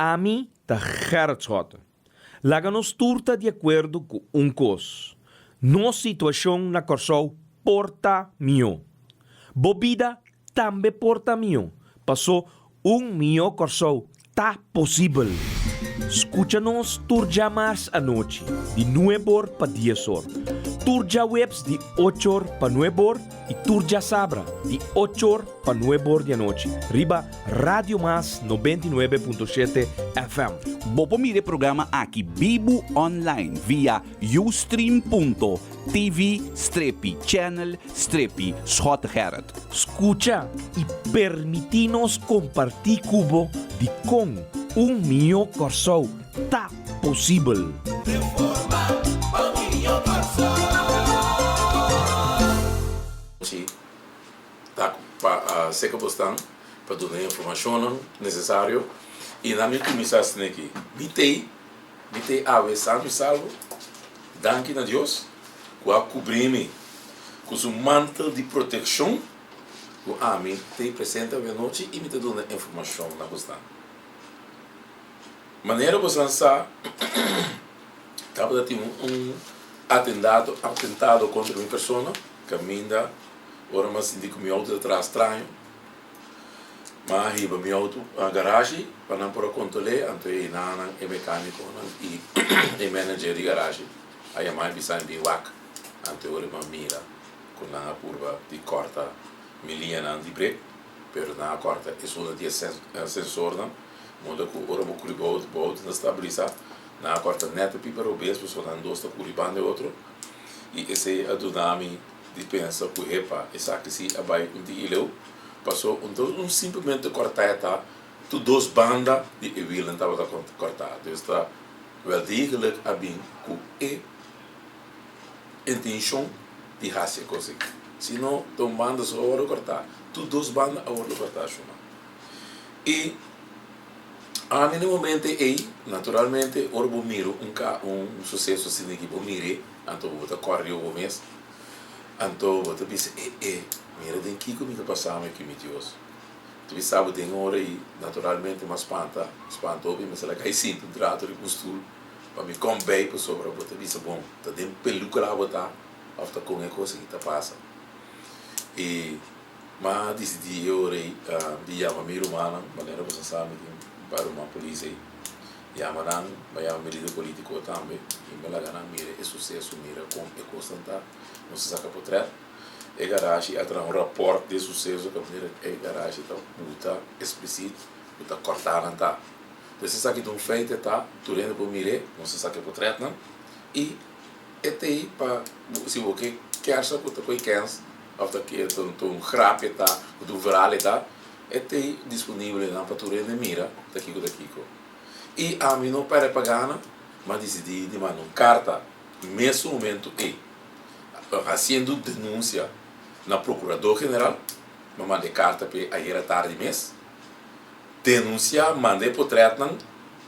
Ami ta Gerrit Schotten. Laga-nos turta de acordo com coisa. Nossa situação na Corsou porta mio. Bobida também porta mio. Passou mio Corsou tá possível. Escucha-nos turja mais à noite, de 9 para 10 horas. Turja webs de 8 horas para 9 horas e turja sabra de 8 horas para 9 horas da noite. Riba Radio Mas 99.7 FM. Bopo mire programa aqui Bibo online via ustream.tv/channel/Schot Gerrit. Escucha e permitinos compartir cubo de com mio Corsou tá possível. Tá para ser que para dar a informação necessária e na minha comissão aqui mitei ave santo salvo danke a Deus que a cobrir-me com seu manto de proteção que a mim te apresenta a noite e me te dá a informação na questão maneira você lançar estava tendo atentado contra uma pessoa que ainda ora mas sindico meu auto atrás estranho mas arriba meu auto a garagem para não por controlar então é mecânico e manager de garagem aí a mais bisa bem wak então ora uma mira com a curva de corta milhana de break pero na corta é só de sensor não muda com ora o curva bout na estabilizar na corta neto pipa obes pessoa não dosta curva de outro e esse adunami de pensa que repa essa que se abai um dia passou simplesmente cortar tá tu duas bandas de evilan estava cortar então está wel degelijk a bem com intenção de fazer coisa se não tu banda só hora cortar tu duas bandas a hora cortar chama e a nenhum momento aí naturalmente ora vou miro um sucesso assim que vou mirar então vou correr o mês então vou te dizer mira den kiko me passava aqui me Deus tu sabe tem hora aí naturalmente mas espantou bem mas ela cai sim um trato de costura para me comer para sobre vou te dizer bom tá dentro peluca lá botar after com a coisa que tá passa e mas decidi eu aí dia uma mira humana maneira você sabe para uma polícia e a manan vai a medida político também e me lá ganhar mira é sucesso mira com é constante não se saca por trás e garagem atrás um rapport de sucesso que primeiro é garagem tá muito explícito muito cortada tá você sabe que um feito tá turendo por mire não se saca por trás não e até para se você quer só que tu queres after que tu grap tá do viral tá até disponível na para turendo mira daqui e a mim não para pagar mas decidi de mandar uma carta nesse momento fazendo denúncia na Procurador-Geral, me mandei carta para ayer à tarde mês, denúncia, mandei para o Tretnan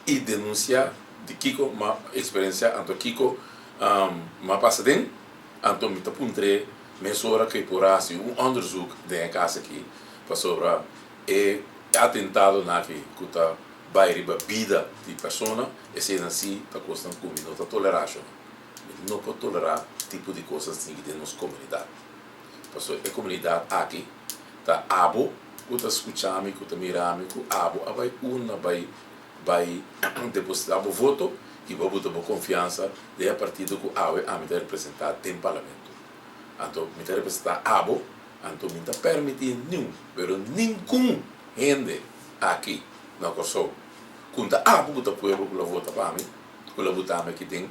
e denúncia de Kiko, uma experiência, então Kiko, uma passadinha, então me tapuntrei, mês hora que por assim, onderzoek de casa aqui, para sobre atentado na que está bairro vida de pessoa, e se assim, está custando com minuto tolerável. Não pode tolerar tipo de coisas assim que tem nas comunidades. Porque a comunidade aqui está abo, que está escutando, que está mirando, que abo, vai depositar o voto e vai botar a confiança de partido que a me representar no parlamento. Então, me representar abo, então me está permitindo nenhum, pero nenhum gente aqui na Kosovo, quando abo botar povo que vota para mim, que votar que tem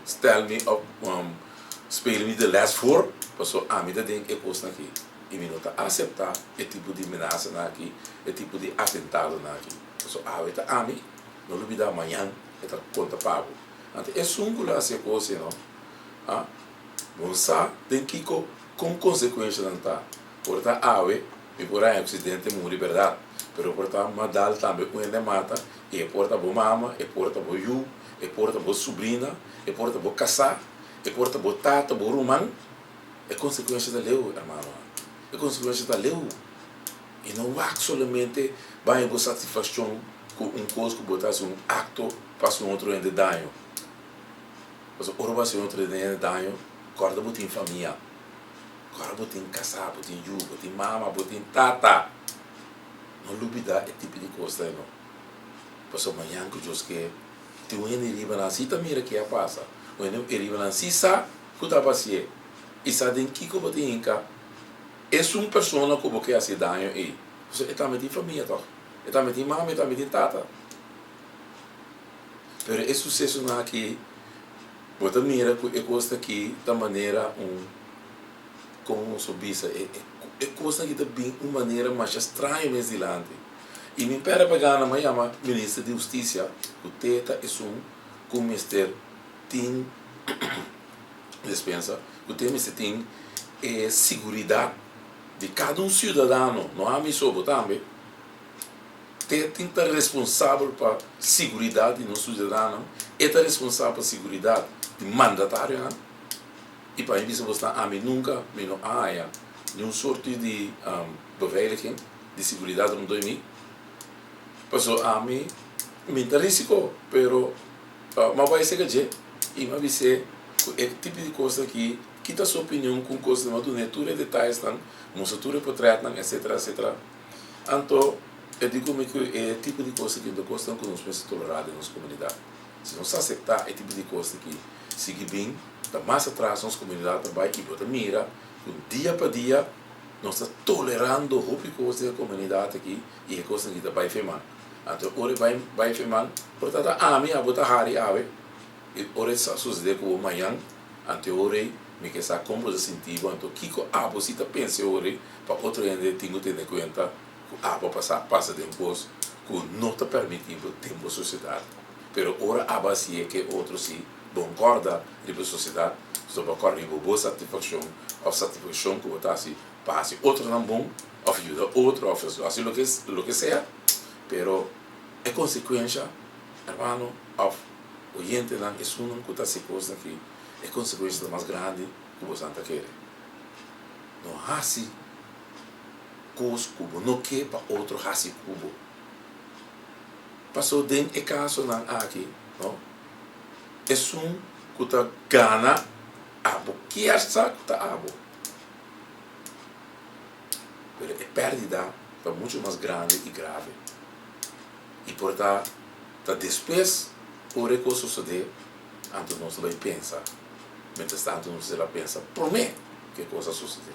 stel me op spelen me de les voor passo a mim denk é coisa aqui e me nota aceitar esse tipo de ameaça aqui esse tipo de atentado aqui passo a ver a mim não olvidar amanhã esta conta pago então é sungula essa coisa não você tem que com consequência não tá porta a ver e por aí acidente morre verdade pero porta madal também quando mata e porta bo mama e porta bo yu e porta bo sobrinha e porta bo casar e porta bo tata bo rumang é consequência da lei irmão é consequência da lei E não há solamente vai ter satisfação com coisa que botar um acto para um outro em dano. Mas ora vai ser outro em dano, corda botin família. Corda botin casar, botin ju, botin mama, botin tata. Não duvida é tipo de coisa não. Mas amanhã que eu que te vou ir na cita mira que a passa. O ene ir na cisa que tá passando. E sabe que que botin cá. É uma pessoa que quer fazer dano aí. Você está metendo família, toch? Está metendo mama, está metendo tata. Pero é sucesso na que bota mira que é coisa que da maneira como subisa é coisa que também uma maneira mais estranha mais dilante. E me pera pegar na manhã ministro de justiça, o teta é com mister tem dispensa, o tema tem segurança de cada cidadão, não há misobo também. Tem que estar responsável para a segurança do cidadão, é responsável para a segurança do mandatário. E para isso você nunca não há nenhum sorte de beveiliging, de segurança no 2000. Passou a mim, me dá risco, mas vai ser que e vai ser é tipo de coisa que quita sua opinião com coisas de natura, detalhes, mostratura portrait, etc, etc. Então, eu digo que é tipo de coisa que não gosta que nós podemos tolerar em nossa comunidade. Se nós aceitar é tipo de coisa que sigue bem, está mais atrás nossa comunidade também e bota mira, dia para dia nós estamos tolerando o coisa da comunidade aqui e é coisa que está bem feimando. Então, ora vai feimando, portanto, a mim a botar hari ave, e ora sucede com o manhã, então ora me que sa como se sentivo, então kiko a você tá pensa ora para outro ainda tenho que ter conta a passa depois que não está permitido tempo sociedade. Pero ora a base é que outro se concorda com a sociedade, sobre a correr boa satisfação, ou satisfação que botar se passe outro não bom, ou ajuda outro, ou faz assim lo que seja, pero é consequência, hermano, of o gente não é um que está se coisa que é consequência mais grande que você não quer. Não há se coisa cubo, não quer para outro há se cubo. Passou dentro é caso não aqui, não? É que está gana abo, que é essa que está abo. Mas é perdida para muito mais grande e grave. E portanto, depois o recurso suceder, antes nós vai pensar. Mientras tanto, nós vai pensar, por mim, que coisa suceder.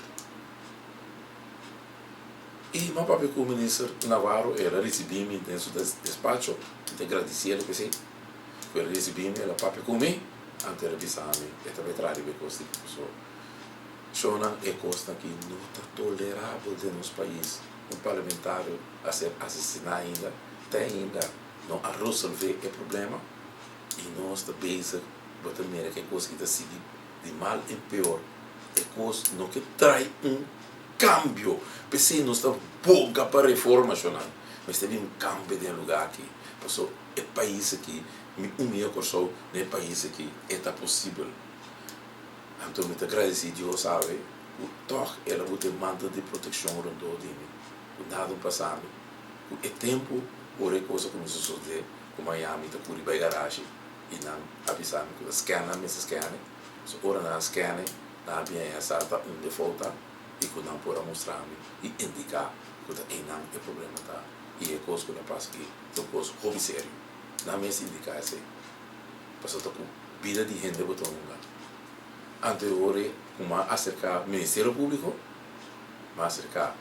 E meu papai, como ministro Navarro, ela recebeu-me em seu despacho, de agradecer ele que sei. Ela recebeu-me, ela papai comigo, antes ela disse a mim, e também traz a coisa que pessoa. Shona é coisa que não está tolerável no nosso país. Um parlamentário a ser assassinado ainda, tem ainda não a resolver o problema e nós da base bota mira que coisa que está seguindo de mal em pior é coisa não que traz cambio pensei nós está boga para reforma nacional mas teve cambio de lugar aqui passou é país aqui meu coração é país aqui é possível então me agradeci Deus sabe o toque ela vai ter manda de proteção rondou de mim o nada passado o tempo ora coisa começou a suceder com Miami tá por aí garagem e não avisar que o scanner me scanner so ora na scanner na minha essa tá default e que não pode mostrar-me e indicar que não é problema tá e é coisa que não passa aqui é coisa hobby sério não me indicar assim passou tá com vida de gente botou um lugar anterior como acercar Ministério Público mas acercar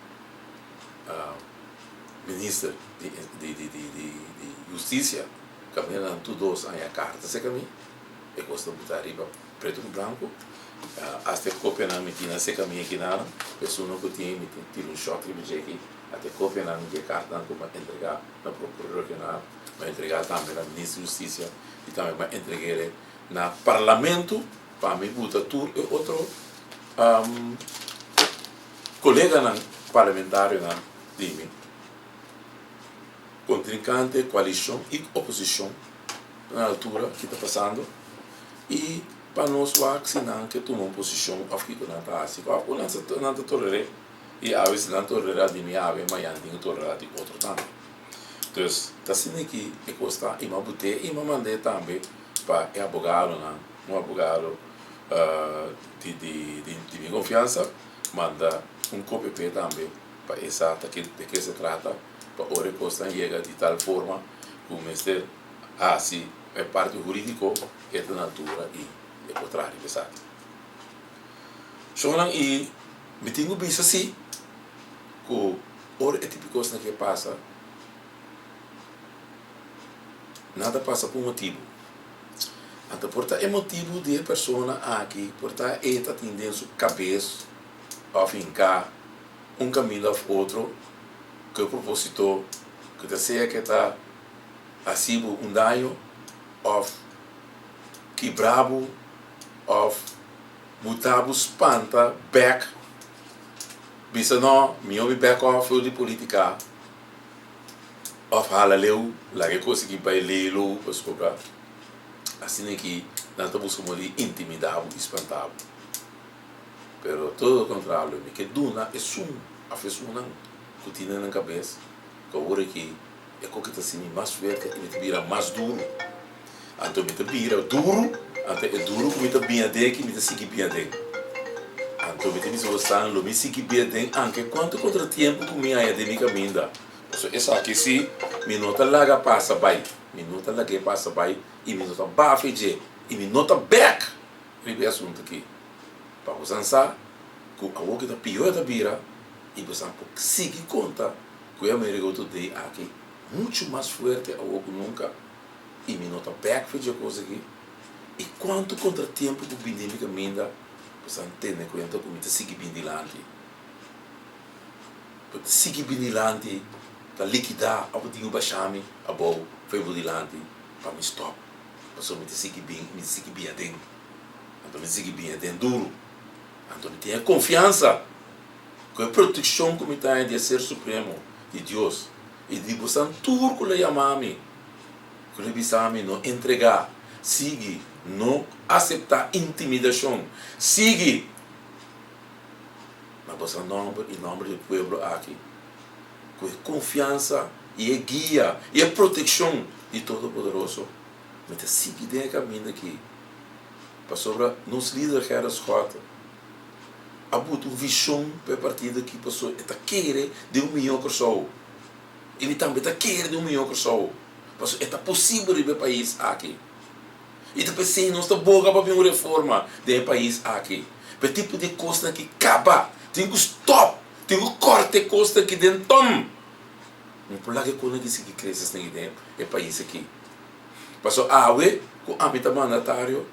ministro de Justiça, caminhando todos a carta, se caminha, e gosta de botar arriba preto e branco, até cópia na metina, se caminha aqui na pessoa que tinha, tira shot e me aqui, até cópia na minha carta, como entregar na Procuradoria Regional, vai entregar também na Ministra de Justiça, e também vai entregar na Parlamento, para me botar tudo, e outro colega parlamentário, de mim, contrincante, coalição e oposição na altura que está passando e para nós o axinan que tomou posição afro que não está assim, não está tolerante E a vezes não torrerá de minha ave, mas não torrerá de outro também. Então, está sendo que eu gosto de me botar e me mandei também para o advogado, um advogado de minha confiança, manda cópia também para essa de que se trata, para o recosta chega de tal forma como este assim é parte jurídico é da natura e é contrário, pesado. Só e me tenho visto assim que ora é tipo de coisa que passa, nada passa por motivo. Então, portanto, é motivo de a pessoa aqui, portanto, está tendendo sua cabeça a fincar caminho ao outro, que o propósito, que deseja que está assim dano, ou quebrado, ou mutado, espanta, back, bisa não, me back off de política, ou fala leu, lá que consegui para ele, para sobrar. Assim é que nós buscamos de intimidar e espantar. Pero todo o contrário, que duna é a pessoa que tem na cabeça, que agora que é o que está sendo mais forte e me vira mais duro. Então me vira duro, então é duro que me está bem dentro, que me está seguindo bem dentro. Então me está gostando, me seguir bem dentro, anche quanto contratempo que me há de me caminhar. Isso aqui se minuta larga passa vai, minuta larga passa vai e minuta bafeje e minuta back. Ele é assunto aqui. Para você pensar que a outra da pior da vira e você conseguir conta que o América today aqui muito mais forte a outra nunca e minuta back fez a coisa aqui e quanto contratempo que o bindimica minda você entende que então como te seguir bindilante para seguir bindilante para liquidar a botinho baixame a bom foi bindilante para me stop para só me seguir bem dentro então me seguir bem dentro duro então me tenha confiança com a proteção que me tem de ser supremo de Deus e de você tudo que ele ama-me que ele bisa-me não entregar siga não aceitar intimidação siga mas você em nome do povo aqui com confiança e guia e a proteção de Todo-Poderoso me te siga dentro do caminho aqui para sobre nos líderes que eram escotas há uma visão para a partir daqui pessoa está querendo de milhão de pessoas ele também está querendo de milhão de pessoas porque é possível ir para o país aqui e depois sim nós estamos boca para uma reforma do país aqui para tipo de coisa que acaba tem que stop tem que cortar coisa que dentro não por lá que quando disse que cresce dentro é país aqui porque a ave com a mita mandatário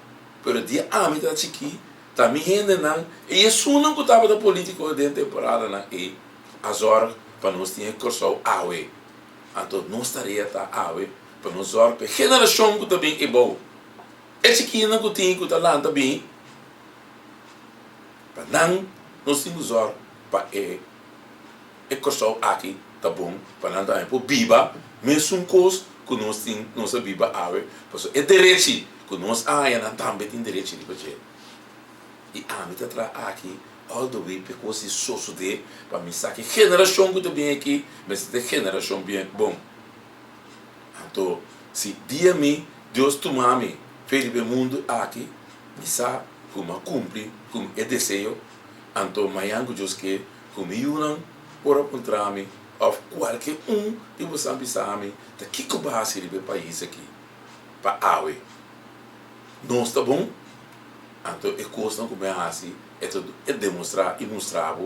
pero dia a mita chiqui tá me rendendo e isso não custava da política dentro da temporada e as horas para nós tinha que cortar a ave então não estaria tá a ave para nós horas para geração que também é bom esse aqui não tem que estar lá também para não nós temos horas para cortar aqui tá bom para não dar para biba mesmo coisa que nós temos nossa biba ave porque é direito que nós não também tem direito de fazer e a mim está aqui all the way porque se sosso de para me sacar geração que também aqui mas é geração bem bom então se dia me Deus toma-me fez o mundo aqui me sabe como cumpre como é desejo então amanhã que Deus quer como eu por encontrar-me of qualquer de vocês pensar-me da que base do país aqui para awe não está bom então é coisa como é assim é demonstrar e mostrar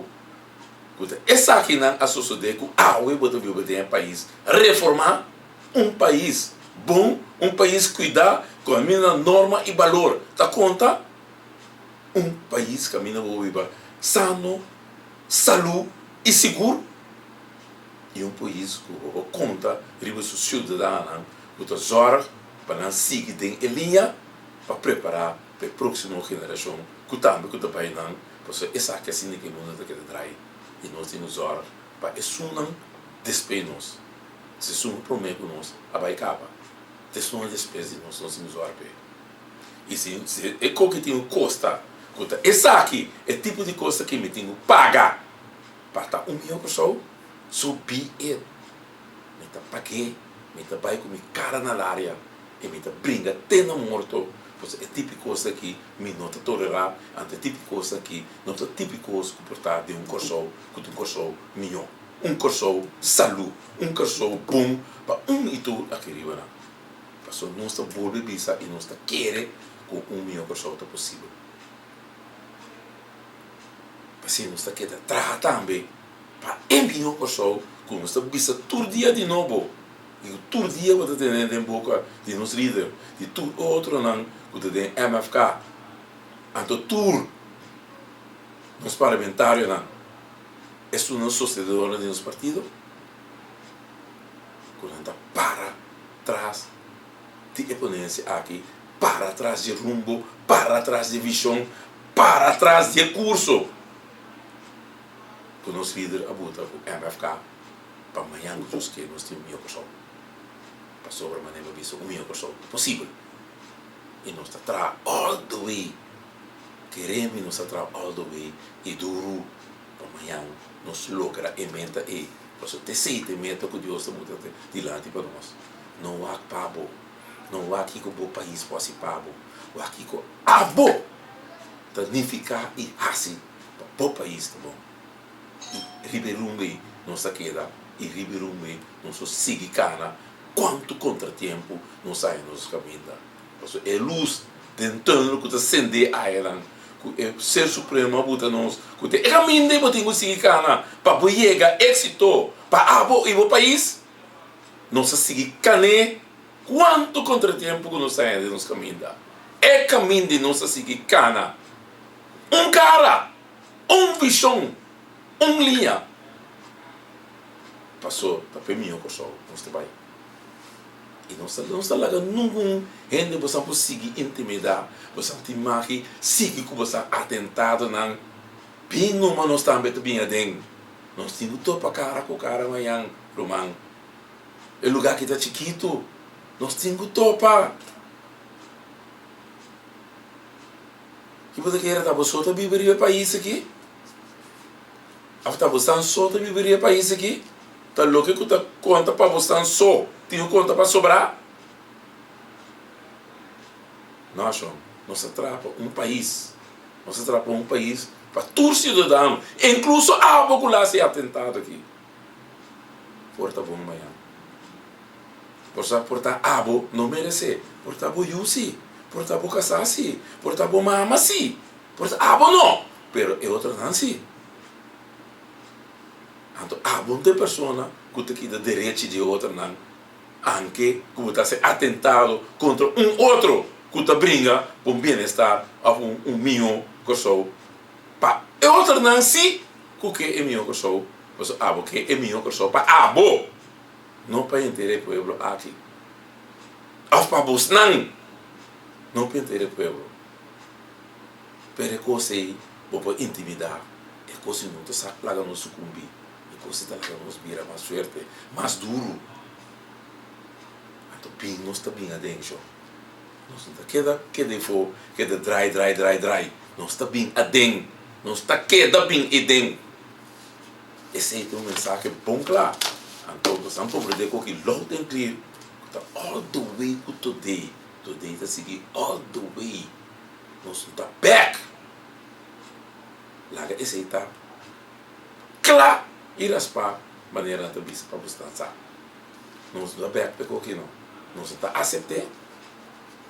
essa aqui não a sociedade que awe pode viver no país reformar país bom país cuidar com a minha norma e valor tá conta país que a minha viva sano saúde e seguro e país que conta riba sua cidadã que zorga para não seguir em linha para preparar para a próxima geração que também que também não porque essa aqui assim que o mundo quer trazer e nós temos zorga para isso não despedir-nos se isso não promete nós a vai capa isso não despesa nós temos zorga e se é que tem custa essa aqui é tipo de coisa que me tenho que pagar para pessoa, so be it. Me tá paguei, me tá vai com minha cara na área, e me tá brinca até no morto. Pois é típico coisa aqui, me não tá tolerar, ante típico coisa aqui, não tá típico coisa comportar de corso, com corso melhor. Corso saúde, corso bom, para e tu aqui riba. Passou não está volve bisa e não está querer com melhor corso tá possível. Assim não está querendo trabalhar também, para melhor corso, com não está bisa todo dia de novo. E todo dia você tem em boca de nos líder, de todo outro não, você tem MFK, anto tour, nos parlamentários não, é uma sociedade de nos partidos, quando anda para trás de oponência aqui, para trás de rumbo, para trás de visão, para trás de curso, quando nos líder abuta com MFK, para amanhã nós que nós temos melhor pessoa. Sobre a maneira visto o meu coração possível e nós está all the way queremos nós está all the way e duro amanhã nós logra emenda e posso ter sete meta que Deus está muito dilante para nós não há pabo não há aqui que o país possa pabo o aqui que abo tanificar e assim para o país tá bom e Ribeirumbe nós queda e Ribeirumbe nós sigue cana quanto contratempo não sai nos caminhos. É luz tentando que acender a ela. O ser supremo abuta nós. Que é caminho de botar o seguir cana para chegar êxito para abo e o país. Não se seguir cane quanto contratempo que não sai nos caminhos. É caminho de não se seguir cana. Cara, visão, linha. Passou para mim o pessoal, não vai. E não está lá nenhum gente você pode seguir intimidar, você te marque, seguir com você atentado não, bem não mas nós também bem adem, nós temos topa cara com cara amanhã, romano, o lugar que está chiquito, nós temos topa, que você quer estar você tá viveria país aqui, after você só tá viveria país aqui, tá louco que tá conta para você só tem conta para sobrar. Nós atrapa país para todo cidadão, incluso a população atentado aqui. Porta bom amanhã. Porta abo não merece. Porta bo yusi, porta bo casasi, porta bo mamasi, porta abo não, pero é outra não sim. Então abo tem pessoa que tem que dar direito de outra não. Anche que está sendo atentado contra outro que está briga por bem-estar a meu corso. É outro não se que é meu corso, mas abo que é meu corso para abo, não para interesse pueblo aqui. Para você não para interesse pueblo. Pero coisa aí, vou intimidar, é coisa não está lá no sucumbir, é coisa está lá nos vira mais forte, mais duro. Bem, não está bem adentro. Não está queda dry. Não está bem adentro. Não está queda bem adentro. Esse é um mensagem bom claro. Então, nós vamos compreender que logo tem clear. Está all the way to today. Today está seguindo all the way. Nós está back. Lá esse está claro. E raspar maneira de vista para você dançar. Não está back para qualquer não. Nós está aceitando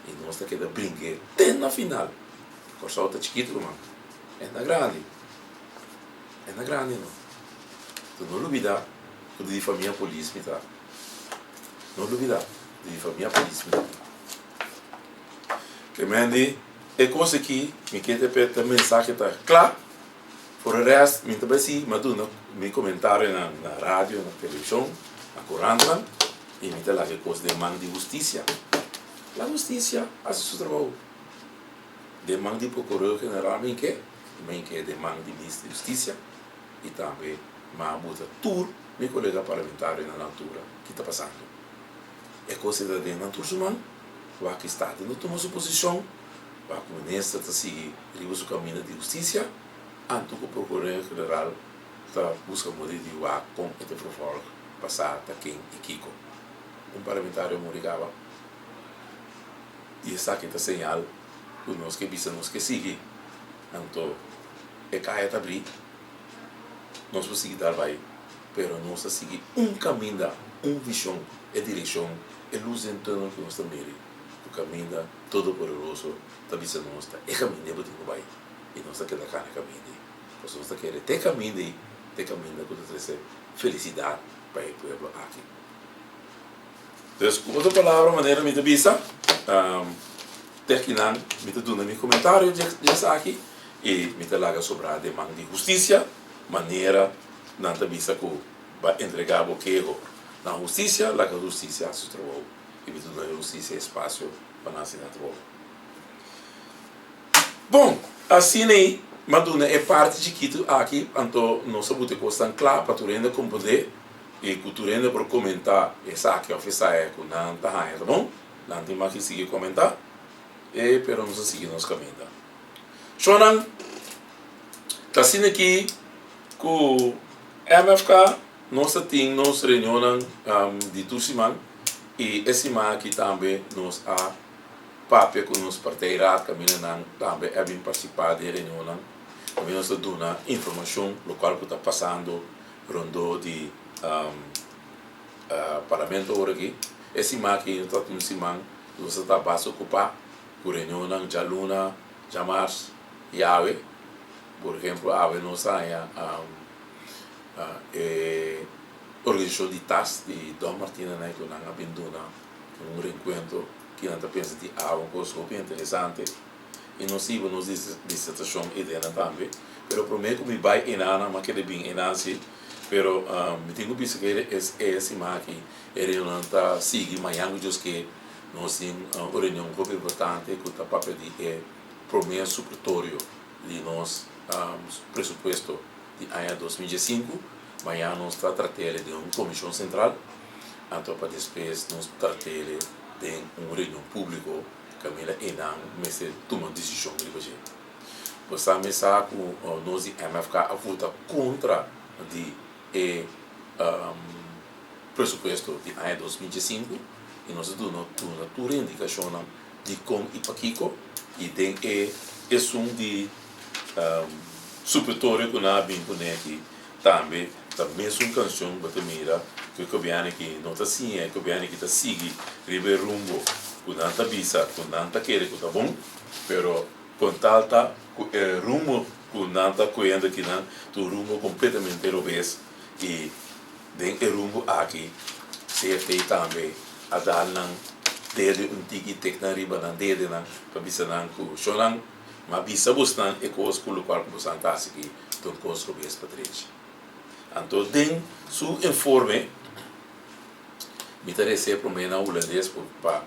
e nós está querendo brincar até na final. O corso está chiquito, mano. É na grande, não. Tu não duvida que de família polícia, tá? Não duvida de família polícia. Que mande é coisa que me quer ter mensagem tá claro. Por o resto, me também sim, mas tu me comentário na rádio, na televisão, na corante. E me lá que coisa demanda de justiça. A justiça faz o seu trabalho. Demanda de procurador general, também que demanda de ministro de justiça. E também, mas tudo, meu colega parlamentar na altura, que está passando. É coisa da dentro do humano, o que está não toma sua posição, o ministro está seguindo o caminho de justiça, antes que o procurador general tá busca morir de uá com este vervolg passar tá quem e Kiko. Parlamentário morigava. E está aqui a señal que nós que bisa nós que sigue. Então, cai a abrir, nós vamos seguir dar vai, pero nós a seguir caminho, visão, direção, luz em tudo que nós também. O caminho todo poderoso, tá bisa nós tá, caminho de botinho vai, e nós aqui da cara caminho. Nós está querendo ter caminho que trazer felicidade para o povo aqui. Então, outra palavra, maneira me bisa, terminando, me dando meu comentário de aqui. E me laga sobre a demanda de justiça, maneira não bisa que vai entregar o que na justiça, a justiça se trovou e me dá justiça espaço para nós na trovou. Bom, assim aí, Maduna é parte de Quito aqui, então nós sabemos que estão claro para tu renda compreender e que tu renda para comentar essa aqui oficial é que não está tá bom? Não tem mais que seguir comentar, e pero nós seguimos caminho. Shonan, tá sendo aqui que o MFK, nós temos reunião de Tussiman e esse semana aqui também nós a papel com nos parteirat caminhando também é bem participar da reunião, também nós damos informação local que está passando rondo de parlamento agora aqui. Esse semana aqui nós temos semana nós está base ocupar com reunião já luna, já março. Yahweh, por exemplo, a nós a organização de TAS de Dom Martina, né, que nós abandona reencontro que nós pensa de uma coisa bem interessante e nós temos dissertação ideia também, pero prometo que me vai em Ana, mas que bem em assim, pero me tenho visto que esse aqui não está seguindo mas antes que nós temos uma reunião muito importante que está para pedir primeiro supletorio de nosso presupuesto de ano 2015, amanhã nós tratamos de uma comissão central, então para depois nós tratamos de uma reunião pública que nós tomamos decisão de fazer. Pois a mesa que nós de MFK a vota contra de presupuesto de ano 2015 e nós damos uma indicação de como e para Kiko e tem de supletorio que nós vimos aqui também uma canção que mira que o que não está assim que o que está seguindo ribe rumbo que não está bisa que não está querendo que está bom pero com tal rumbo que não está correndo que não tu rumbo completamente revés e tem rumbo aqui se fez também a dar dele tiki tekna riba nan dele nan pabisa nan ku shonan mabisa busnan e kos ku lokal ku santasi ki ton kos ko bes patrich anto den su informe mi interesse pro mena holandês pa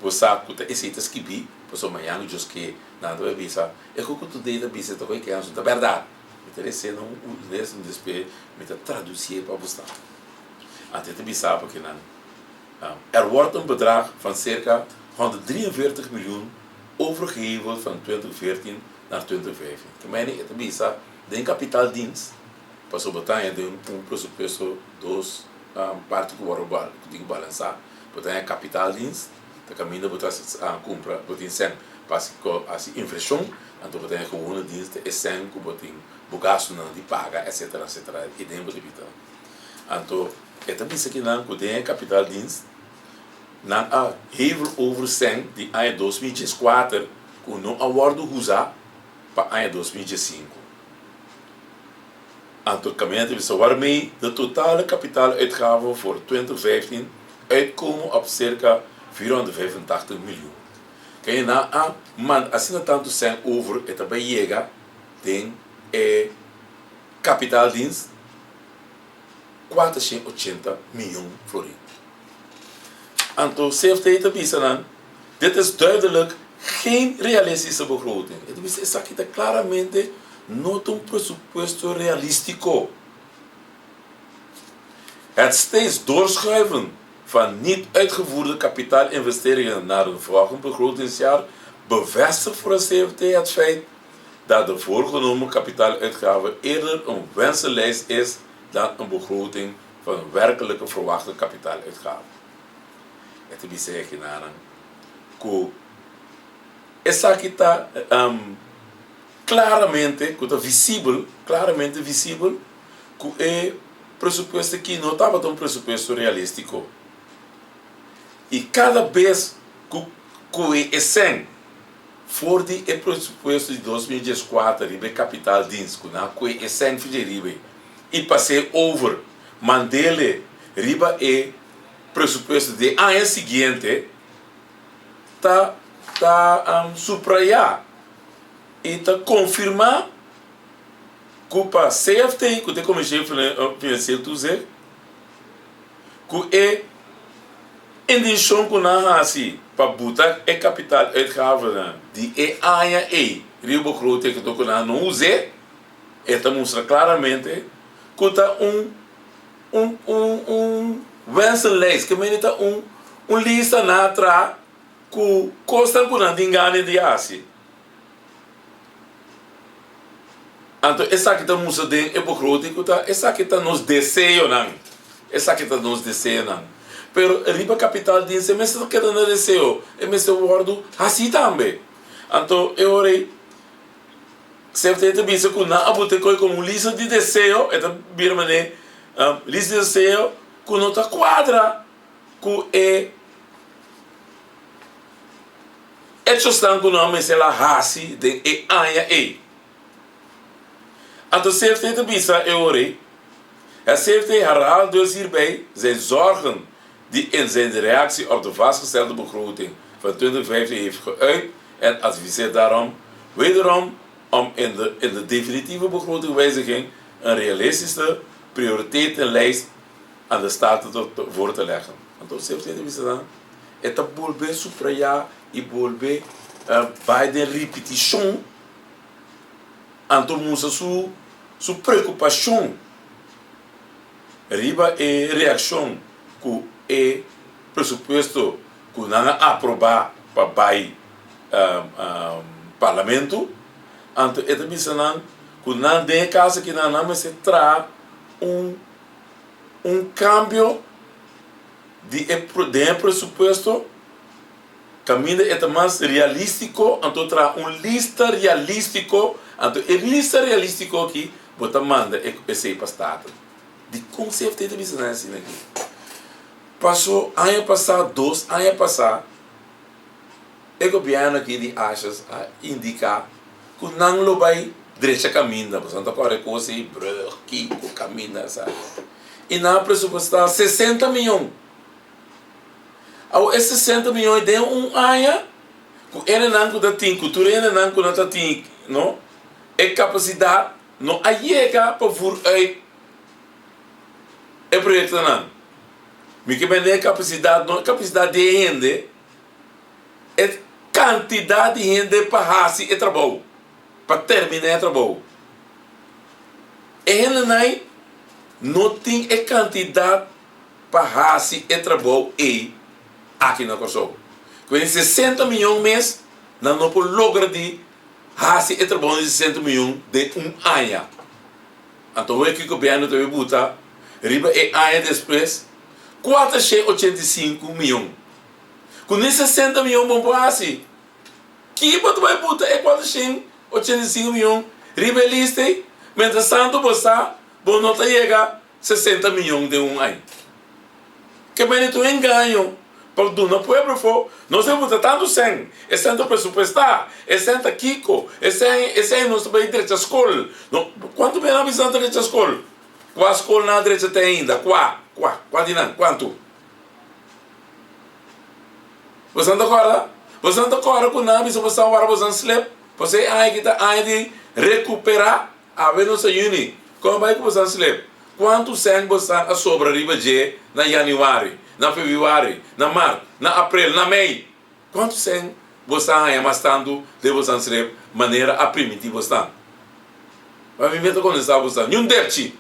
posa ku ta esse skibi poso manhã just que nada bisa e ku tu dele bisa to que é a verdade mi interesse não holandês no despe mi ta traduzir para buscar até te bisa porque não wordt een bedrag van circa 143 miljoen overgegeven van 2014 naar 2015. Que meni het bisa de kapitaaldienst pas op betalen de presupuesto dos parte que o tem que balançar, botar kapitaaldienst, de caminho botar compra, botar sem pas assim inflação, então botar gewone diensten é sem que botar gasto não de paga, etc. E dentro de bita. Então het bisa que não tem kapitaaldienst na a hevel over zijn die ano 2014 que não awardo usar para ano 2015. Então, caminhante we waarmee de totale kapitaaluitgaven voor 2015 uitkomen op circa 485 miljoen. Kan je na man als je tanto zijn over het bij jega den kapitaaldienst 480 miljoen florin. Anto CFT te bieden, dit is duidelijk geen realistische begroting. Het is aqui claramente not un presupuesto realístico. Het steeds doorschuiven van niet uitgevoerde kapitaalinvesteringen naar een volgend begrotingsjaar bevestigt voor het CFT het feit dat de voorgenomen kapitaaluitgave eerder een wensenlijst is dan een begroting van een werkelijke verwachte kapitaaluitgave. Het is zeggen que essa kita claramente visível que é presupuesto que não estava um presupuesto realístico. E cada vez que é sem for de presupuesto de 2014 ribe capital dinsco na que é sem fijeribe e passei over mandele riba e presupuesto de ano seguinte tá supraiar e tá confirmar que para CFT que tem como chefe financeiro tu dizer que é intenção que não há assim para botar é capital uitgave de é aia e riba grote que tu não use tá mostra claramente que tá wensenlijst que men tá lista na atrás que custa por não engane de assim. Então, essa que estamos de epocrótico, essa que está nos desejo não, essa que está nos desejo não. Pero riba capital diz, mas não quer nos desejo, é mas eu guardo assim também. Então, eu orei, certamente penso que não abute como lista de desejo, é também mané, lista de desejo que não está quadra, que é hecho estão com nome se la hasi de e aya e. Então certamente bisa eu orei. É certamente herhaal dus hierbij zijn zorgen die in zijn reactie op de vastgestelde begroting van 2015 heeft geuit en adviseert daarom wederom om in de definitieve begrotingwijziging een realistische prioriteitenlijst aan de Staten voor te leggen. Então certamente bisa dan het bolbe supraya e volver bij de repetição então mostra sua preocupação riba e reação que é pressuposto que não aprovar para bai parlamento então é também senão que não tem caso que não se traz cambio de pressuposto caminho é mais realístico, então traz lista realístico, então a lista realístico aqui, você manda esse para o Estado. De conceito de business aqui. Passou, ano passado, 2 anos passado, o governo aqui de Achas indica que não lo vai direito caminho, você não está com coisa e aqui o caminho, sabe? E na pressupostar 60 milhões. Esses 60 milhões de ano, que ele não tem cultura, ele não tem, não? É capacidade, não chega para vir aí. É projeto não. Mas que é capacidade de rende, é quantidade de rende para fazer o trabalho, para terminar o trabalho. Ele não tem a quantidade para fazer o trabalho e aqui na Kosovo. Quando 60 milhões mês, não pode lograr de fazer o trabalho de 60 milhões de ano. Então, o que o governo deve botar, riba e ano depois, 485 milhões. Com 60 milhões, vamos fazer. Que você vai botar é 485 milhões, riba e lista, mientras tanto você não chega a 60 milhões de ano. Que bem tu engano. Para do no pueblo for, nós temos tanto sem, é tanto pressupostar, é tanto Kiko, é nós vai direito à escola. Quanto bem a visão direito à escola? Qual escola na direita tem ainda? Quanto? Você não acorda? Você não acorda com nada, você agora você não sleep. Você aí que está aí de recuperar a ver nossa uni. Como vai que você não sleep? Quanto sangue você a sobra riba de na januário? Na fevereiro, na março, na abril, na maio. Quanto sem você é mais tanto de você ser maneira a primitiva você. Mas me meta com essa você. Nenhum deve.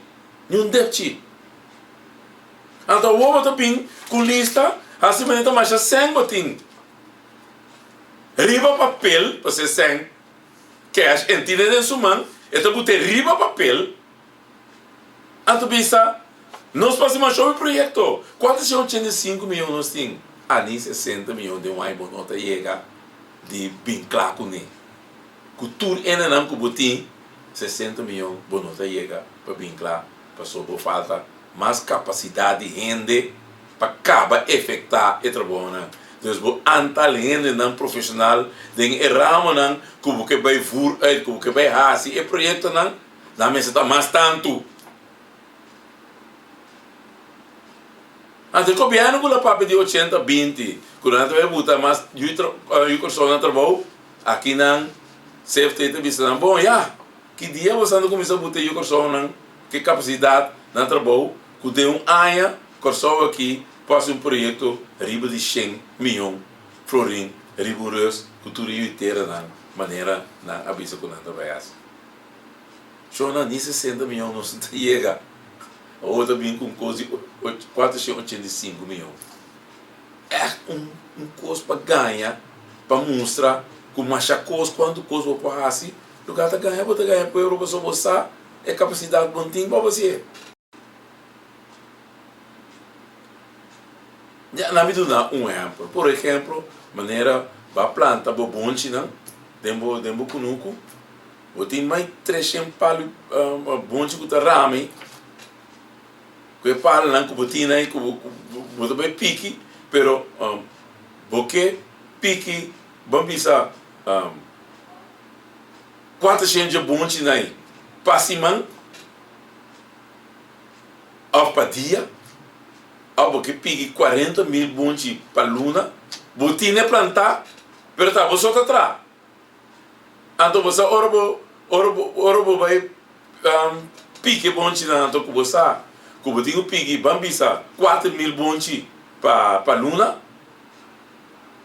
Então o outro também com lista, assim maneira mais sem botin. Riba papel, você sem cash en tiene en su mano, esto pute riba papel, anto bisa, nós passamos sobre o projeto, 485 milhões nós temos, ali 60 milhões de um ai bonota chega de bem claro com ele. Cultura é não que botim 60 milhões bonota chega para bem claro, para sobre falta mais capacidade de rende para acabar efetuar e trabalhar. Dus bo aantal henden dan profissional den erramo nan kubo ke bij voer uit kubo ke bij hasi e projecto nan dan mensen dat mas tanto. Ante copiano con la papa de 80-20 quando vai botar mas eu persona trabalho aqui nan safety te bisa nan bom ya que dia você anda começar a botar eu persona que capacidade nan trabalho que de aya corso aqui passa projeto riba de 100 milhões florim rigoroso cultura inteira na maneira na abisa com nada vai assim. Só na 60 milhões não se chega. A outra vem com coisa 485 milhões. É um coisa para ganhar, para mostrar como acha coisa quando coisa vai para assim. O cara ganha para a Europa só você é capacidade bom tempo para você. Na vida dá exemplo. Por exemplo, maneira para planta para bonde não, dembo kunuku. Eu tenho mais 300 palos bonde que tá rame. Que palo não que botina aí que botou bem pique, pero porque pique bambisa 400 bonde aí. Passimão ao para dia. Porque pique 40 mil bonde para luna, botina plantar, pero tá você tá atrás. Então você ora vai pique bonde na então que você, que botinho pique bambisa 4 mil bonde para luna.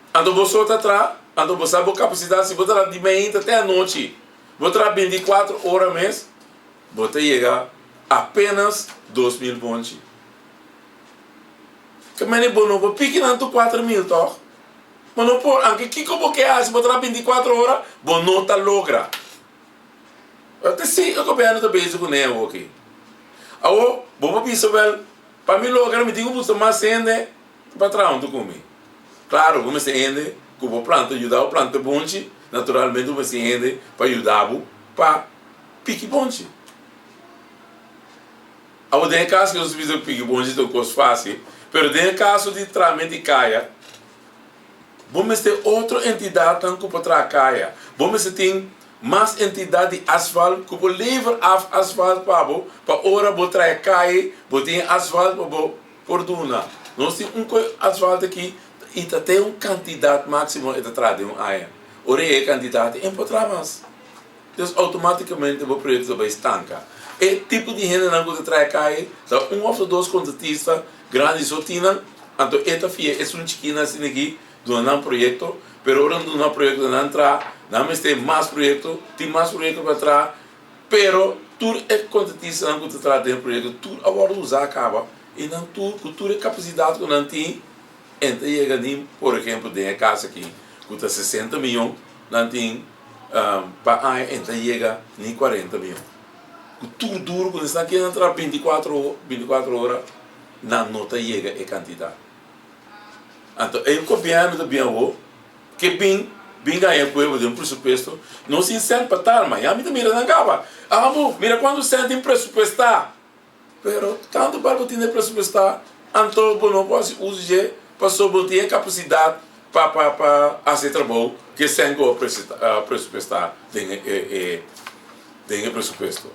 Então você tá atrás, então você tem capacidade se botar de manhã até a noite, botar 24 horas mês, botar chega apenas 2 mil bonde. Que mene bono bo pique nanto 4 mil toch? Mas não por anche kiko bo que as botar 24 horas, bono tá logra. Até se eu copiando da base com ele aqui. Awo, bo piso wel, para mim logra me digo muito mais sende para trás tu comi. Claro, como se ende, que bo planta ajudar o planta bonche, naturalmente como se ende para ajudar para pique bonche. Awo tem caso que eu fiz o pique bonche do coisa fácil. Pero no caso de tratamento de caia, vamos ter outra entidade que para caia. Vamos ter mais entidade de asfalto que para levar asfalto para hora botar caia, botar asfalto para corduna. Nós temos asfalto aqui e tem uma quantidade máxima de trazer uma área. Ora é quantidade encontrar mais. Então automaticamente o projeto vai estancar. E tipo de gente que traz caia, ou dois contratistas grandes rotinas, então esta fia é um chiquinho assim aqui, do um projeto, pero ahora do um projeto não entra, não tem mais projeto, tem mais projeto para trás, pero tudo é contratista não que traz dentro do projeto, tudo agora usar acaba, e não tudo é capacidade que não tem, então chega nem, por exemplo, tem a casa aqui, custa 60 milhões, não tem para aí, então chega nem 40 milhões. Tudo duro, quando está aqui entrar 24 horas, não nota chega a quantidade. Então, eu copiando também o que bem ganha com o presupuesto, não se sente para tal, mas a mim também não acaba. Mira quando sente em pressupostar, pero tanto para o time pressupostar, então não pode usar para sobre a capacidade para fazer trabalho que sem pressupostar tem pressuposto.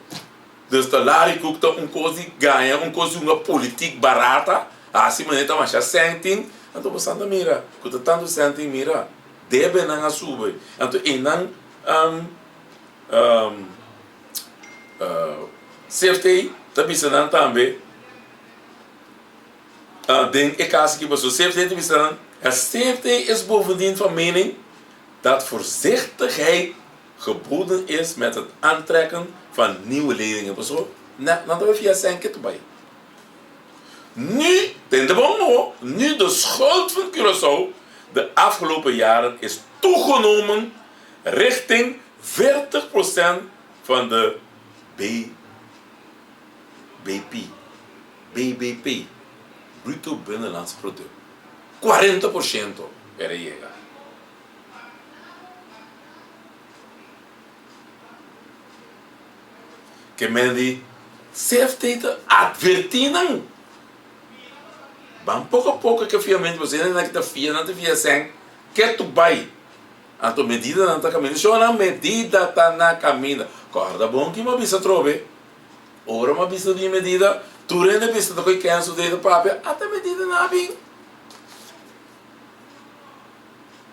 Dus de lari koekt een kozi ganha, uma política barata, assim maneira mas já sentem, então você anda mira, quando tanto sentem mira, deve não subir, então e não safety, também se não também, den é caso que você safety também se não, a safety is bovendien van mening dat voorzichtigheid geboden is met het aantrekken van nieuwe leerlingen. Dan we via Senket bij. Nu, nu de schuld van Curaçao de afgelopen jaren is toegenomen richting 40% van de BBP, Bruto Binnenlands Product. 40% era llegar. Que men die zelf advertindo. Van pouco a pouco que fiamente você não está fiando sem que tu vai. A tua medida não está caminhando. Só na medida está na caminho. Corda bom que uma bisa trove. Ora uma bisa de medida. Tu rende bisa do que canso de papel. Até medida não bem.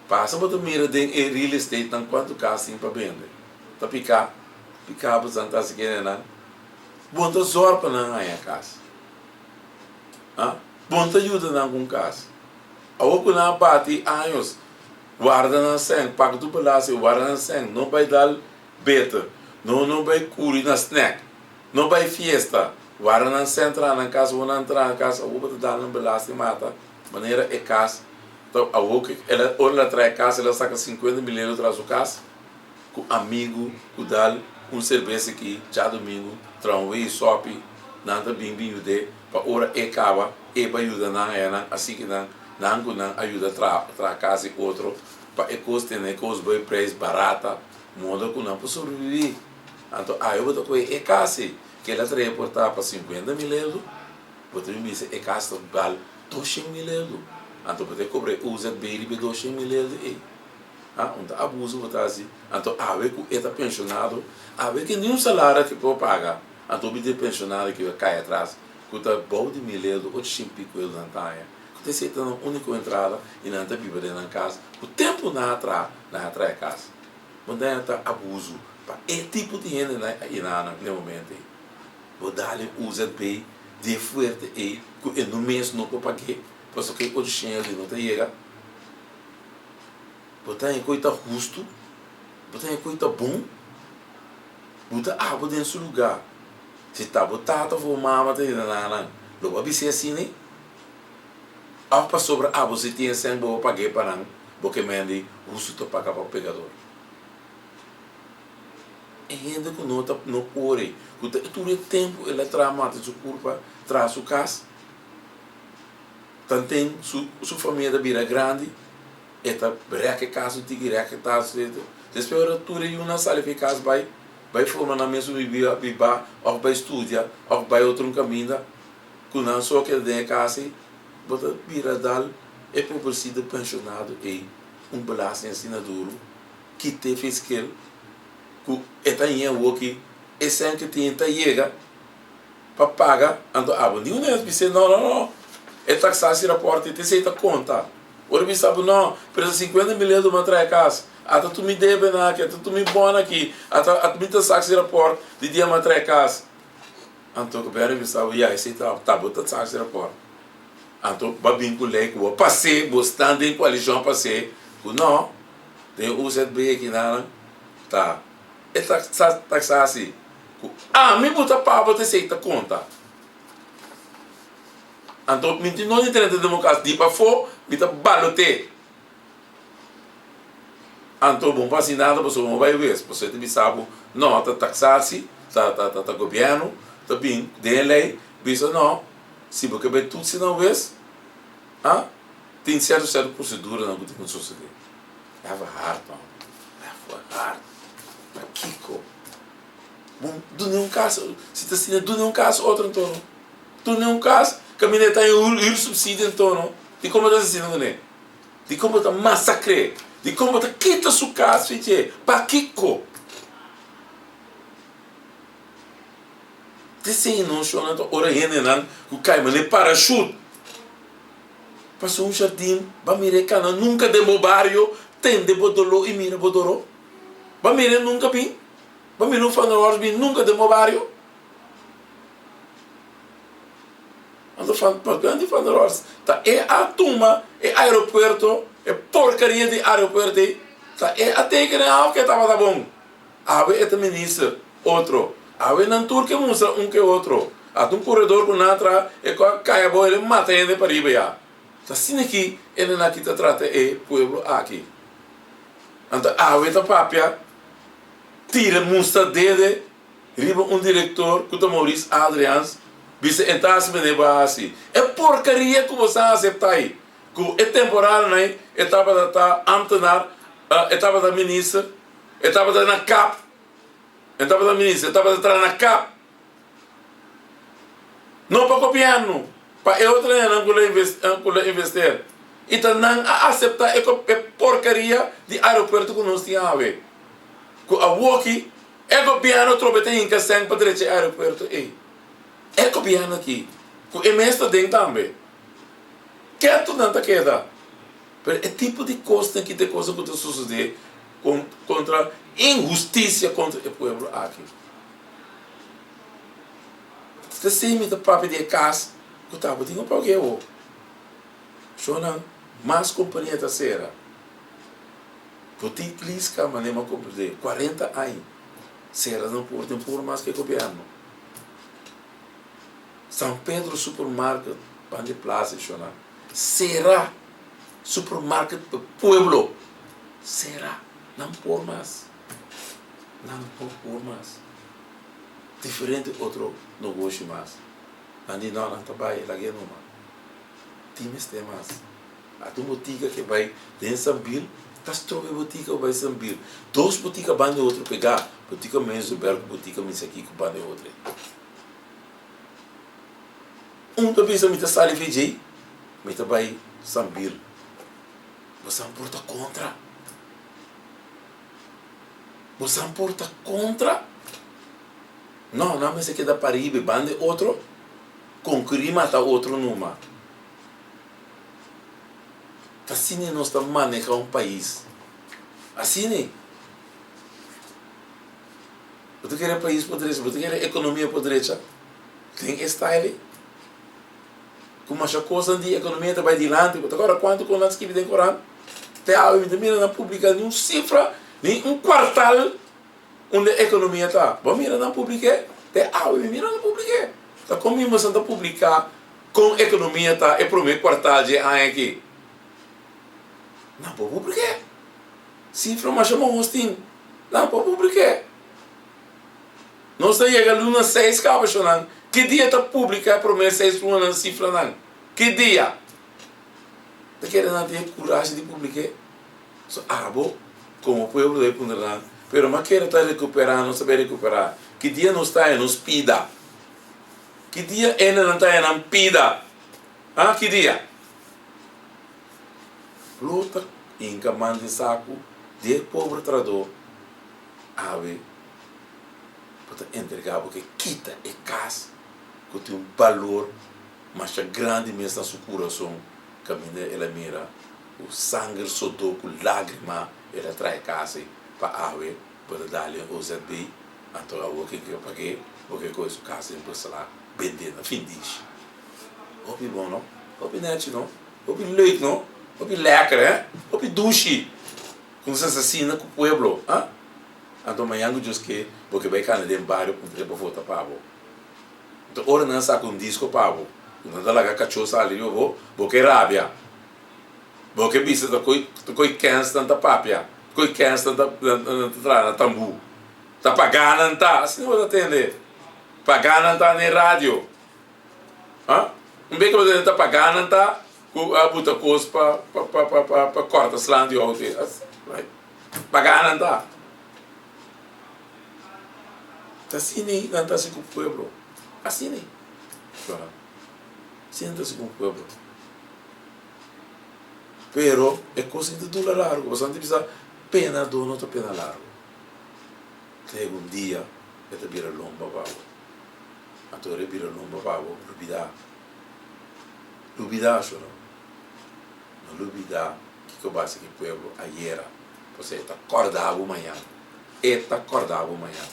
Passa para tu mira de real estate não quanto casting para vender. Tá picar para zantar se quer não. Bom tá zorpa não aí a casa. Bom tá ajuda não com casa. A outra não bate anos. Guarda na sangue, paga tu pedaço, guarda na sangue, não vai dar beta, não vai curir na snack, não vai fiesta, guarda na sangue, entrar na casa, ou não entrar na casa, ou vai dar um pedaço e mata, maneira é casa, então a outra, ela traz casa, ela saca 50 mil traz o casa, com amigo, com dar cerveja aqui, já domingo, traz um whey shop, nada bem de, para hora é cava, e para ajudar na assim que não ajuda a casa e outro para custo né coisa bem preço barata modo que não para sobreviver então eu vou com é casa que ela traz portar para 50 mil euros você me diz é casa vale 200 mil euros então você cobra usa bem de 200 mil euros então abuso botar assim então ver que está pensionado ver que nenhum salário que pode pagar então o pensionado que vai cair atrás que está bom de mil euros 800 pico euros na taia você tem uma única entrada e não está vivendo na casa. O tempo não atrai a casa. Mas não está abuso. É tipo de gente aí no momento. Vou dar-lhe usa bem, de forte e no mês não vou pagar. Porque que o dinheiro não está chega. Botar em coisa justo, botar em coisa bom, botar água dentro do seu lugar. Se está botado, vou mamar, não vai ser assim, né? Para sobre você tinha sem boa pagar para não, porque mendi uso to pagar para o pegador. E ainda que não pode, que todo o tempo ele tramata sua culpa, traz sua casa, também sua família vira grande, eta breque casa de breque tá certo. Depois tudo e uma sala de casa vai formar na mesma biba, ou vai estudar, ou vai outro caminho, que não só que de casa bota biradal é por ser pensionado e belasting assinaduro que te fez que é tainha o que é sem que tem chega para pagar ando nenhum deles disse não é taxar se raporte te aceita conta ora me sabe não precisa 50 milhões de uma casa até tu me deve na que tu me bona aqui até me taxar se raporte de dia uma casa então que bem me sabe já aceita tá bota taxar se raporte então, babin kulay ko passei, bostando em coalizão passei, não, tem o USB aqui na, tá, é taxa assim, me bota para você aceita conta. Então, me não entende democracia, de para fora, me tá balote. Então, bom para nada, você não vai ver, você tem sabe, não, tá taxa assim, tá governo, tá bem, tem lei, bisa não. Se você vê tudo se não vês, tem certa procedura não que tem que suceder. É hard, não. É hard. Mas Kiko, bom, do nenhum caso, se está sendo do nenhum caso outro então, do nenhum caso, caminhar está em o subsídio então, de como está sendo né, de como está massacre, de como está quita sua casa, para Kiko. Desse não chama então ora ainda não o cai mas ele parachute passou jardim ba mire cana nunca demo barrio tem de bodolo e mira bodoro ba mire nunca bem ba mire não faz nada bem nunca demo barrio ando faz para grande faz nada tá é a turma é aeroporto é porcaria de aeroporto tá é até que não que estava bom ave é ministro outro ave não tur que mostra que outro a um corredor com natra e com a caia boa ele mata ele para ir já tá assim aqui ele na que trata é pueblo aqui então ave tá papia tira musta dele, riba diretor, que o Maurício Adrians, bisa entas me neba assim. É porcaria que você aceitar aí. Que é temporário, né? Etapa da ambtenaar, etapa da ministra, etapa da na cap, etapa da ministra, etapa da tra na cap. Não para copiar, não. Para eu treinar, não investir. Então, não aceitar é porcaria de aeroporto que nós tínhamos a ver. Que a walkie, é copiando, trobete em que sem para direito aeroporto. É copiando aqui. Que é mesmo dentro também. Que é tudo não queda. Mas é tipo de coisa que tem coisa que sucede contra injustiça contra o povo aqui. Você sabe que papo de casa, que estava dizendo para o que eu. Só não, mais companhia da Serra. Porque clisca, mas não é 40 anos. Serra não pode por mais que o governo. São Pedro Supermarket, Bande Plaza, Xona. Será supermarket para o pueblo. Será? Não por mais. Não por mais. Diferente outro negócio mais. Andi não trabalha lá que não. Times tem mais. A tua botica que vai dentro Sambil, tas trobe botica vai Sambil. Dois boticas vão de outro pegar. Botica Menzoberg, botica aqui que vão de outro. Da vez a minha sala VJ, minha vai Sambil. Você não porta contra. Você não porta contra. Não, mas você quer dar Paribe, bande outro, com crime até outro numa. Assim nós estamos manejando um país. Assim. Você quer país por direita, você quer economia por direita. Tem style. Como a coisa de economia vai adiante. Agora, quanto com nós que vivem no Corão? Até a mira não publica nenhuma cifra, nem quartal onde a economia está. Vamos mirar não publicar. Até a mira não publicar. Então, como nós não publicar com a economia está, é para o meu quartal de ano aqui. Não pode publicar. Cifra mais chamamos assim. Não pode publicar. Nós chegamos a luna 6 cabos, não. Que dia está publicar para o meu 6 luna cifra não? Que dia? Você quer não ter coragem de publicar? So, como o povo de Punderland, pero mas quer estar recuperando, não saber recuperar. Que dia não está em nos pida? Que dia ainda não está em pida? Que dia? Luta em camando de saco de pobre trador. Ave, para entregar porque quita e casa que tem um valor mais grande mesmo na sua coração. Caminha ela mira o sangue soltou com lágrima ela traz casa para ave para dar-lhe o ZB então a que eu paguei porque coisa casa em lá vendendo fim disso. Opi bom não? Opi net não? Opi leite não? Opi lekker hè? Opi douche com essa assassina com o pueblo então amanhã eu disse que porque vai cá no bairro com para voltar para o então ora não sabe um disco para o não dá lá cachorro ali eu vou porque rábia porque bisa da coi cans tanta papia coi cans tanta na tambu tá pagando tá assim não vou atender pagando tá na rádio um bem que você tá pagando tá com a buta coisa para corta slando e outro pagando tá assim nem não tá assim com o pueblo assim nem sienta-se com o pueblo. Pero é coisa de dura largo. Você não precisa pena do não tá pena largo. Tem um dia é te vira lomba babo. A tua vira lomba babo. Lubida só não. Lubida que eu base que pueblo ayer. Você está acordado amanhã. Está acordado amanhã.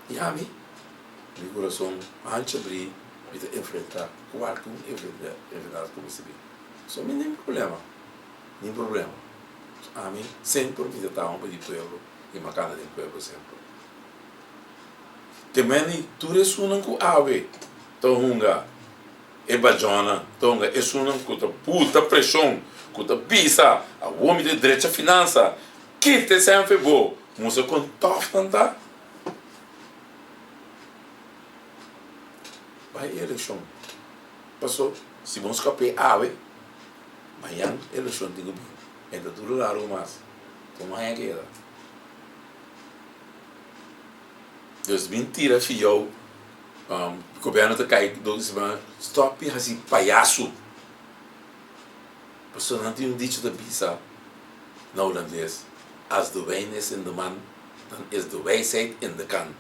E a mim, meu coração antes abrir e enfrentar qualquer enfermidade que você vê. Só nem problema. Nem problema. A mim, sempre me dá um de pueblo e uma cara de pueblo sempre. Também, tu ressonas com ave. Tonga, e bajona, tonga, e sunam com a puta pressão, com a bisa, a homem de direita finança, que te sempre bom. moça com tof tá vai eleição passou se vamos escapar ave amanhã eleição tem que ainda tudo lá mais então amanhã que era Deus mentira filho o governo tá caindo dois stop assim palhaço pessoa não tem dicho da bisa na holandês as de wijs in de man dan is de wijsheid in de kan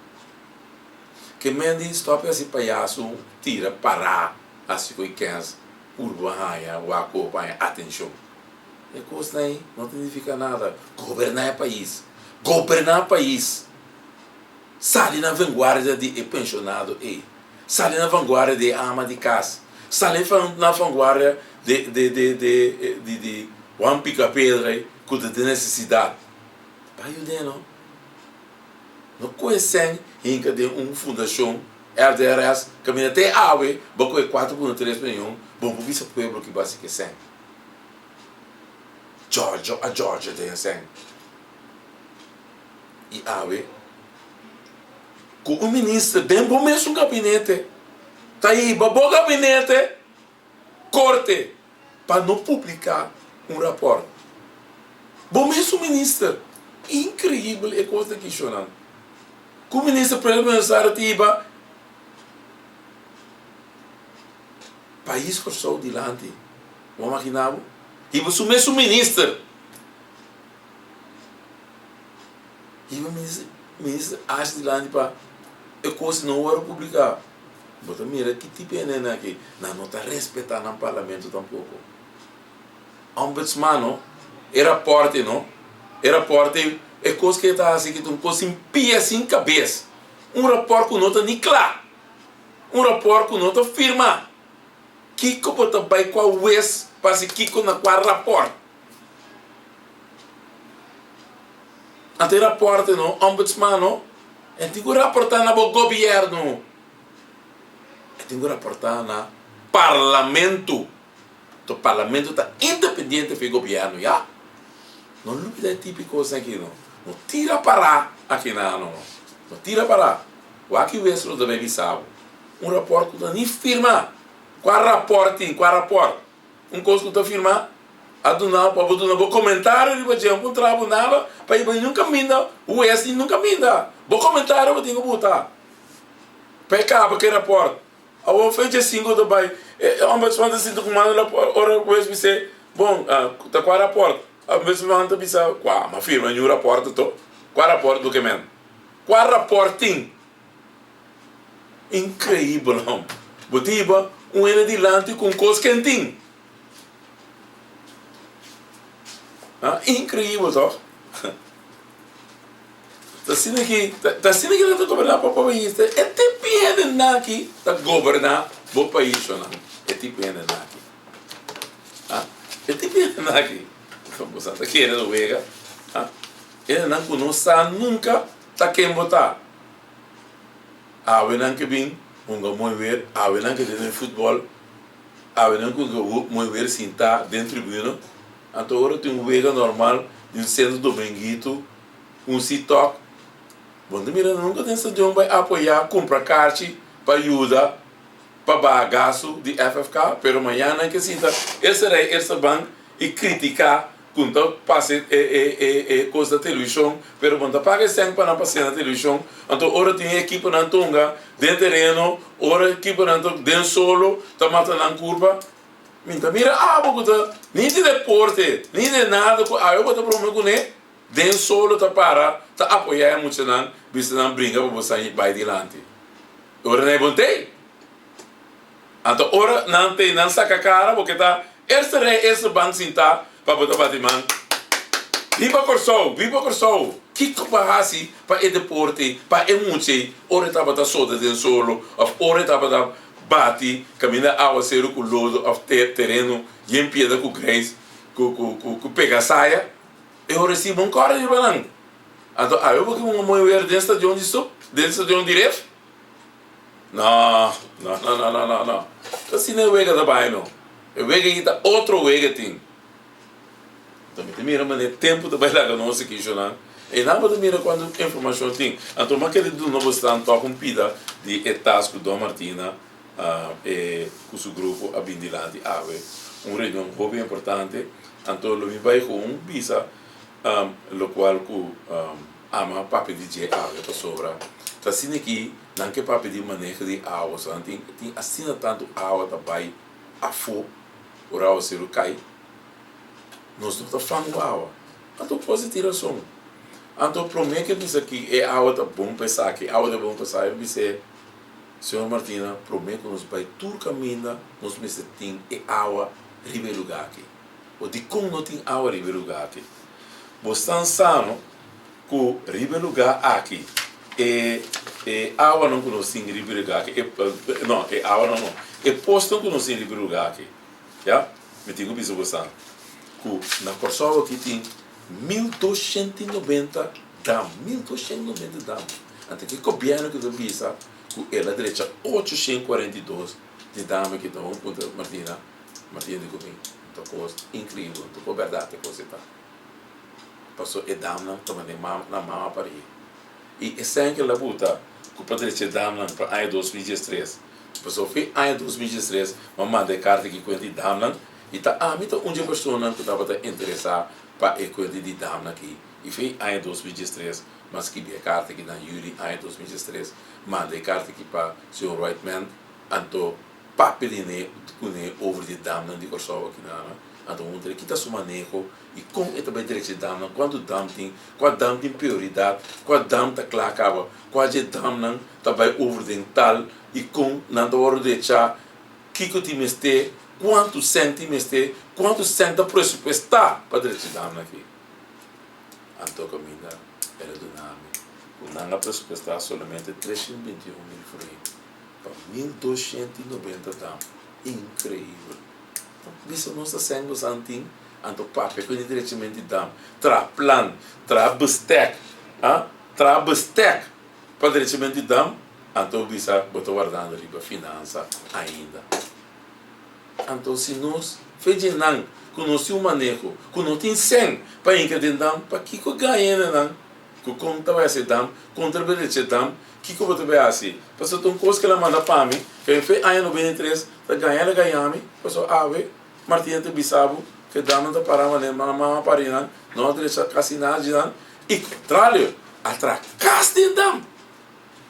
que men die stop assim palhaço tira para as que queres urba haia wako para atenção é coisa aí não significa nada governar país sale na vanguarda de pensionado sale na vanguarda de ama de casa sale na vanguarda de one pica pedra com de necessidade para ajudar não conhecem ainda de fundação RDRS caminha até ave boco é 4.3 milhões bom por isso pueblo que basic sem Georgia tem sem e ave com o ministro bem bom mesmo gabinete tá aí bom gabinete corte para não publicar rapport bom mesmo ministro incrível é coisa que chorando com o ministro presidencial tiba país começou dilante vamos imaginar e você mesmo ministro e o ministro acha dilante para é coisa não era publicar mas mira que tipo é né aqui não está respeitando o parlamento tampouco ombudsman era porte não era porte é coisa que está assim que tu coisa em pia sem cabeça rapport com nota nem claro rapport com nota firma que como também com a UES para se que com qual rapport até rapport não ombudsman não é tem que rapportar na governo é tem que rapportar na parlamento o parlamento está independente do governo já não é típico coisa aqui não tira para aqui não tira para o aqui o extra também bisavo rapport que nem firma qual rapport coisa que tu firma adunar para botar comentário de você um tribunal para ir nunca minda o extra nunca minda bom comentário eu tenho que botar pecar porque rapport a feita 5 do bai ombudsman da sinto comando lá ora o SBC bom tá qual rapport a ombudsman tá bisa qual mas firma no rapport to qual rapport do que men qual reporting incrível não botiba ele dilante com coisa quentinho incrível só tá sendo que não tá governando para o país é tipo ele aqui tá governar o país não é tipo ele aqui é tipo ele aqui como você tá querendo ver ele não conhece nunca tá quem botar não que bem mover não que tem futebol não que mover sentar dentro do tribuna então agora tem vega normal de centro dominguito sit-talk bom mira nunca tem estação vai apoiar comprar carte para ajudar para bagaço de FFK pero amanhã não que sinta esse banco e criticar quando passa coisa da televisão, pero quando paga sempre para não passar na televisão, então ora tem equipe na tonga, dentro terreno, ora equipe na tonga, dentro solo, tá matando na curva. Mira, bocuta, nem de deporte, nem de nada, eu vou para o meu dentro solo tá para, tá apoiar muito não, visto não brinca para você ir para adiante. Ora não é bom ter. Então ora não saca cara, porque tá esse banco sinta para botar batiman. Viva Corsol. Que comparasse para o deporte, para o mundo, ora estava da soda de solo, ora estava da bate, caminha água zero com lodo, terreno, e em pieda com grãos, com pega saia, e ora sim bom cara de banang. Então, eu vou que uma mulher dentro de onde estou, dentro de onde direto? Não. Assim não é o vega da baia não. O vega está outro vega tem. Também mira, mas é tempo de bailar com nós aqui, Jonan. E não pode mirar quando informação tem. Então, mas aquele do novo stand toca um pida de etas com Dom Martina e com seu grupo a Bindilante Ave. Uma reunião bem importante. Então, lo mi vai com um visa, lo qual com ama papi DJ Ave para sobra. Então, assim aqui, não que papi de manejo de água, só tem assim tanto água também a fogo, o água se cai. Nós não estamos falando água. Então, pode tirar som. Então, prometo que isso aqui é água da bom pensar, que água da bom pensar, eu disse, Senhor Martina, prometo que nós vai tudo caminho, nós tem água ribeiro lugar aqui. Ou de como não tem água ribeiro lugar aqui. Você está pensando que ribeiro lugar aqui é água não conhece ribeiro lugar aqui. Não, é água não. É posto não conhece ribeiro lugar aqui. Já? Me tenho que pensar que na Corsova aqui tem 1290 dam, 1290 dam. Até que o governo que visa, que ela direita 842 de dama que estão contra Martina de Gubim. Então, coisa incrível, então, verdade, coisa tá. Passou e dama também na mama para ir. E essa que ela buta, que o padre de dama para ano 2013. Passou foi ano 2013, mas mandei carta que conta de dama e tá então onde a pessoa que estava interessada para a conta de dama aqui. E foi ano 2013, mas que a carta que na Yuri ano 2013, mandei carta aqui para o senhor Whiteman, então papeline over de dama de Kosovo aqui na então onde que está seu manejo e como é também direito de dama quando dama tem prioridade quando dama está claro quando a dama também over de tal e com na hora de achar que te meste quanto sente meste quanto sente pressupostar para direito de dama aqui então caminho era do nome o nanga pressupostar somente 321 mil francs 1290 dam. Incrível. Isso não está sendo santinho. Então, papai, quando diretamente dam. Tra plan, tra bestek. Tra bestek. Para diretamente dam. Então, bisa, botou guardando ali para finança ainda. Então, se nós fazemos com nós o manejo, com nós tem 100 para encadenar, para que ganha, não? Com conta vai ser dam, contra o dam. Que eu vou ver assim? Passou uma coisa que ela manda para mim, que foi em 93, da ganhar-me, passou ave, Martina de Bissabo, que dá não para a mamãe parina, não deixa casinagem, e contrário, atrás de dam,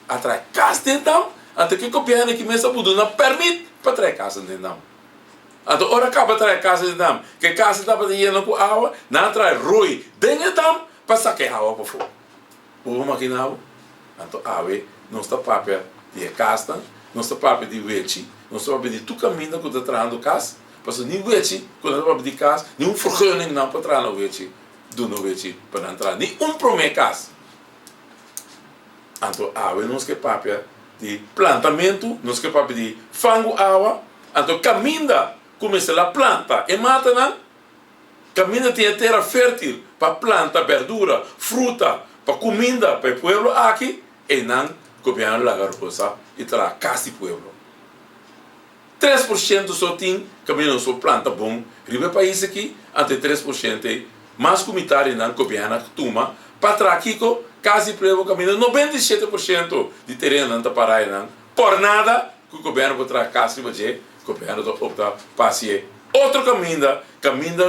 até que copiando que me sabe não permite para trazer casa de dam. Então, ora acaba trazer casa de dam, que casa dá para ir com água, não traz roi, dengue dam, para sacar água para fora. O maquinado. Então, ave, não está papel de casta, não está papel de vechi, não está papel de tu caminho que está trazendo casa, porque nem vechi, quando está papel de casa, nem vergunning não para trazer no vechi, do no vechi para entrar, nem promete casa. Então, ave, não está papel de plantamento, não está papel de fango água, então caminho, começa a planta, e mata, não? Caminho tem a terra fértil para planta, verdura, fruta, para comida, para o povo aqui, e não copiando la garbosa e tra casi pueblo. 3% só tem caminho só planta bom. Ribe país aqui, até 3%, mais comunitário não copiando a tuma, para tra aqui casi pueblo caminho 97% de terreno não está parado não. Por nada, que o governo para tra casi fazer, copiando opta passe outro caminho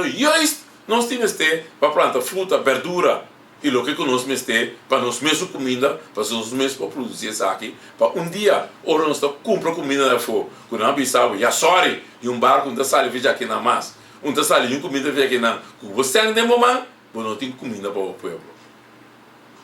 justo nós temos para plantar fruta, verdura. E o que nós temos para nós mesmos comida, para nós mesmos produzir isso aqui, para dia, ora nós compra comida da fo, quando não pensava, já sorry, e barco não sai vir aqui na massa, sai e comida vir aqui na, você tem momento, você não tem comida para o povo.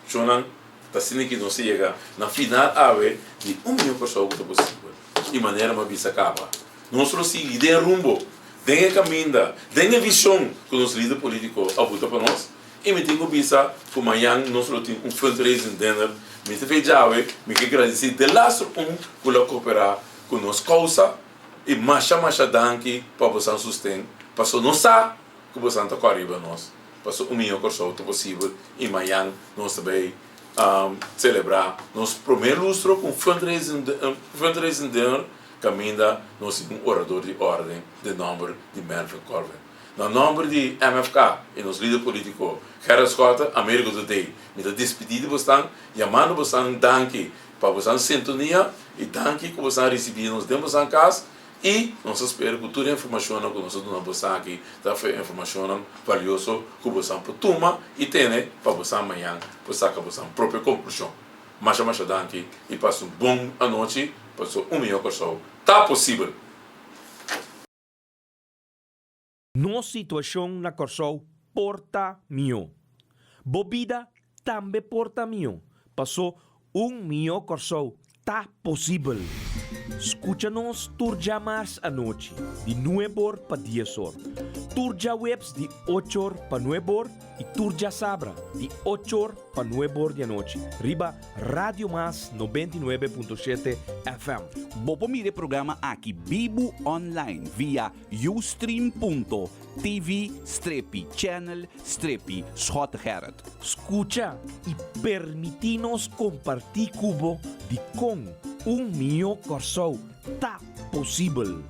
Então, está sendo que nós chega na final ave de 1 milhão de pessoas que é possível, de maneira mais bisa acaba. Nós não seguimos de rumbo, de caminho, de visão que os líderes políticos apontam para nós. E me tenho visa que amanhã nós temos fundraising dinner. Me te vejo me quero agradecer de lastro por cooperar com nossa causa e mais danke para você sustentar. Para nós saber que você está correndo nós. Para o melhor que possível e amanhã nós também celebrar nosso primeiro lustro com fundraising dinner. Caminda nós um orador de ordem de nome de Melvin Corvin. no nome de MFK e nos líderes políticos, Gerard Scott, Américo do Day, me dá despedido bastante, chamando bastante danke para bastante sintonia e danke que você recebeu nos demos em casa e nós esperamos que toda a informação que nós damos bastante aqui, tá foi informação valiosa que você pode tomar e ter para você amanhã, para sacar você própria conclusão. Mas danke e passe boa noite, passe melhor coração. Tá possível. Nossa situação na Corsou porta mio. Bobida também porta mio. Passou mio Corsou. Tá possível. Escucha-nos turja mais à noite, de 9 para 10 horas. Turja webs de 8 horas para 9 horas e turja sabra de 8 horas para 9 horas da noite. Riba Radio Mas 99.7 FM. Bopo mire programa aqui Bibo Online via ustream.tv/channel/Schot Gerard. Escucha e permitinos compartir cubo de com mio Corsou. Tá possível.